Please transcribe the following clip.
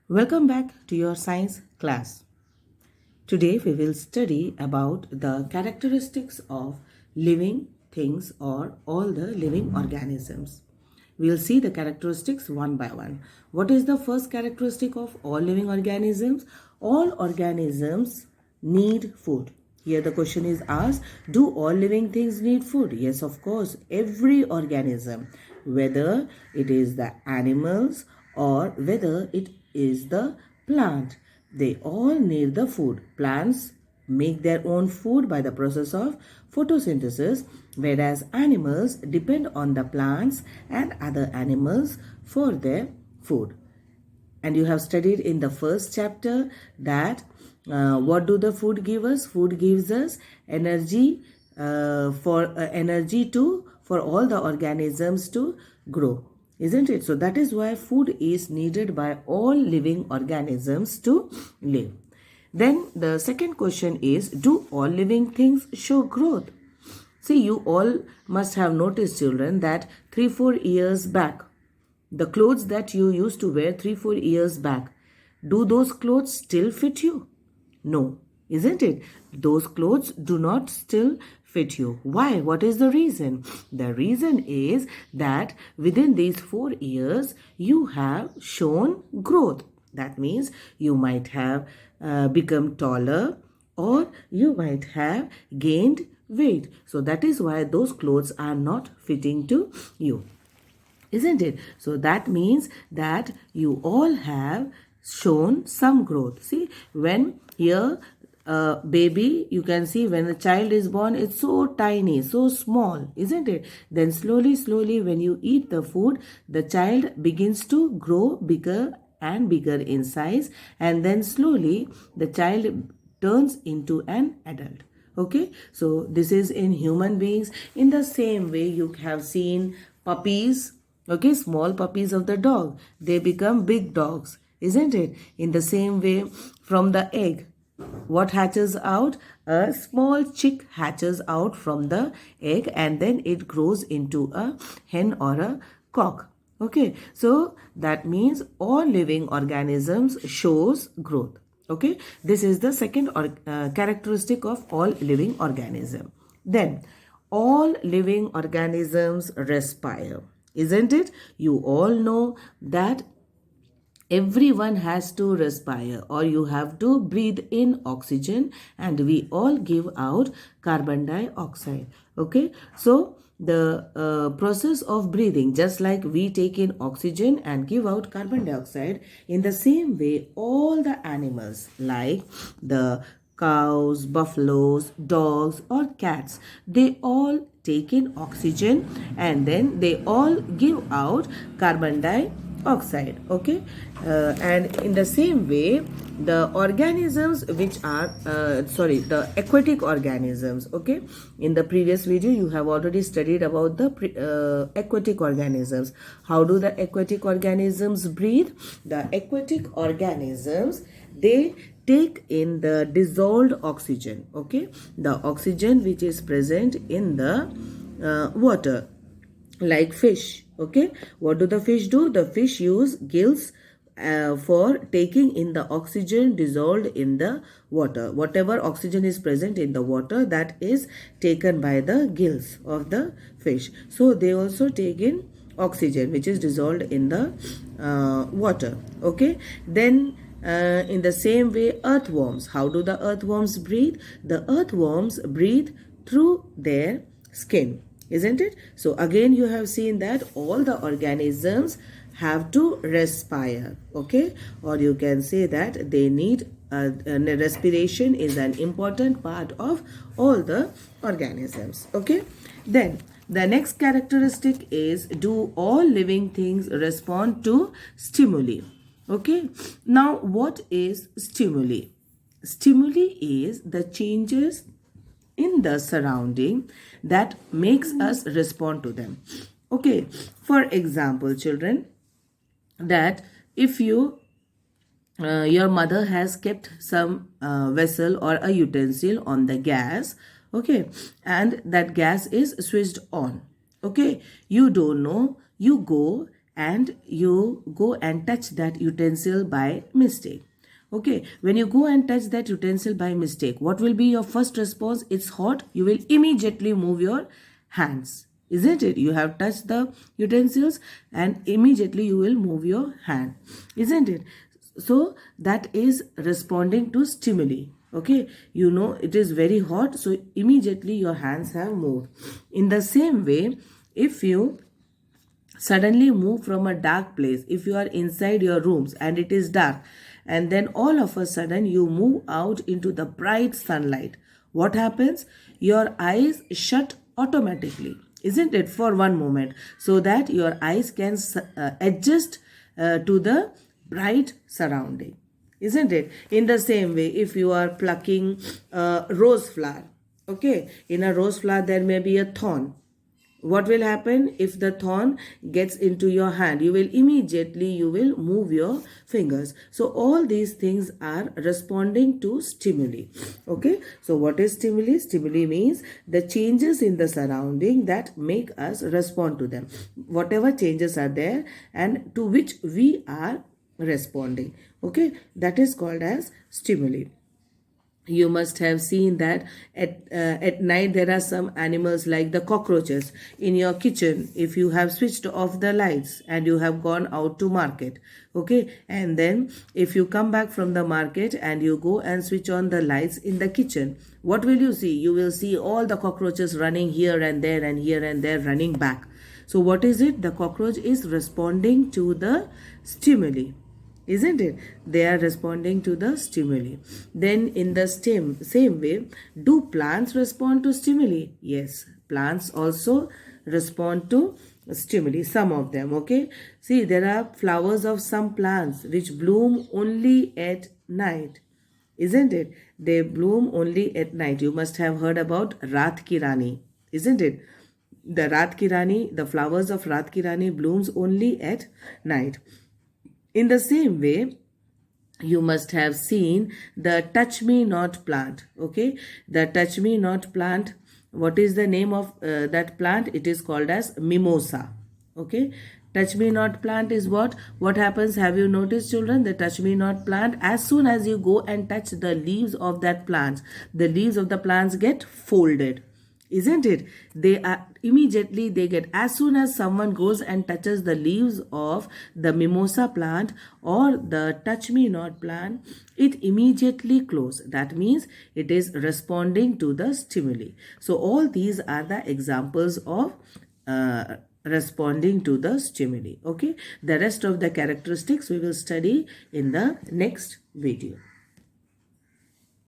Welcome back to your science class. Today we will study about the characteristics of living things or all the living organisms. We will see the characteristics one by one. What is the first characteristic of all living organisms? All organisms need food. Here the question is asked, do all living things need food? Yes, of course, every organism, whether it is the animals or whether it is the plant, they all need the food. Plants make their own food by the process of photosynthesis, whereas animals depend on the plants and other animals for their food. And you have studied in the first chapter that what do the food give us? Food gives us energy for all the organisms to grow, isn't it? So that is why food is needed by all living organisms to live. Then the second question is, do all living things show growth? See, you all must have noticed, children, that 3-4 years back, the clothes that you used to wear 3-4 years back, do those clothes still fit you? No, isn't it? Those clothes do not still fit you. Why? What is the reason? The reason is that within these 4 years, you have shown growth. That means you might have become taller or you might have gained weight. So that is why those clothes are not fitting to you, isn't it? So that means that you all have shown some growth. See, when here baby, you can see when a child is born, it's so tiny, so small, isn't it? Then slowly when you eat the food, the child begins to grow bigger and bigger in size, and then slowly the child turns into an adult. Okay, so this is in human beings. In the same way, you have seen puppies. Okay, small puppies of the dog, they become big dogs, isn't it? In the same way, from the egg, what hatches out? A small chick hatches out from the egg, and then it grows into a hen or a cock. Okay, so that means all living organisms shows growth. Okay, this is the second characteristic of all living organism. Then all living organisms respire, isn't it? You all know that everyone has to respire, or you have to breathe in oxygen, and we all give out carbon dioxide. Okay, so the process of breathing, just like we take in oxygen and give out carbon dioxide, in the same way all the animals like the cows, buffaloes, dogs or cats, they all take in oxygen and then they all give out carbon dioxide. Okay, and in the same way the organisms which are the aquatic organisms. Okay, in the previous video you have already studied about the aquatic organisms. How do the aquatic organisms breathe? The aquatic organisms, they take in the dissolved oxygen. Okay, the oxygen which is present in the water, like fish. Okay, what do the fish do? The fish use gills for taking in the oxygen dissolved in the water. Whatever oxygen is present in the water, that is taken by the gills of the fish. So they also take in oxygen which is dissolved in the water. Okay, then in the same way, earthworms. How do the earthworms breathe? The earthworms breathe through their skin, isn't it? So again you have seen that all the organisms have to respire. Okay, or you can say that they need respiration is an important part of all the organisms. Okay, then the next characteristic is, do all living things respond to stimuli? Okay, now what is stimuli? Stimuli is the changes in the surrounding that makes us respond to them. Okay, for example, children, that if you your mother has kept some vessel or a utensil on the gas, okay, and that gas is switched on. Okay, you don't know, you go and you go and touch that utensil by mistake. Okay, when you go and touch that utensil by mistake, what will be your first response? It's hot. You will immediately move your hands. Isn't it? You have touched the utensils and immediately you will move your hand. Isn't it? So that is responding to stimuli. Okay, you know it is very hot, so immediately your hands have moved. In the same way, if you suddenly move from a dark place, if you are inside your rooms and it is dark, and then all of a sudden you move out into the bright sunlight, what happens? Your eyes shut automatically, isn't it, for one moment, so that your eyes can adjust to the bright surrounding, isn't it? In the same way, if you are plucking a rose flower, okay, in a rose flower there may be a thorn. What will happen if the thorn gets into your hand? You will immediately move your fingers. So all these things are responding to stimuli. Okay, so what is stimuli? Stimuli means the changes in the surrounding that make us respond to them, whatever changes are there and to which we are responding. Okay, that is called as stimuli. You must have seen that at night there are some animals like the cockroaches in your kitchen. If you have switched off the lights and you have gone out to market, okay, and then if you come back from the market and you go and switch on the lights in the kitchen, what will you see? You will see all the cockroaches running here and there and here and there, running back. So what is it? The cockroach is responding to the stimuli, isn't it? They are responding to the stimuli. Then in the same way, do plants respond to stimuli? Yes, plants also respond to stimuli, some of them. Okay, see, there are flowers of some plants which bloom only at night, isn't it? They bloom only at night. You must have heard about Raat ki Rani, isn't it? The Raat ki Rani, the flowers of Raat ki Rani blooms only at night. In the same way, you must have seen the touch me not plant. Okay, the touch me not plant, what is the name of that plant? It is called as mimosa. Okay, touch me not plant is what happens? Have you noticed, children? The touch me not plant, as soon as you go and touch the leaves of that plant, the leaves of the plants get folded, isn't it? They are immediately, they get, as soon as someone goes and touches the leaves of the mimosa plant or the touch me not plant, it immediately closes. That means it is responding to the stimuli. So all these are the examples of responding to the stimuli. Okay, the rest of the characteristics we will study in the next video.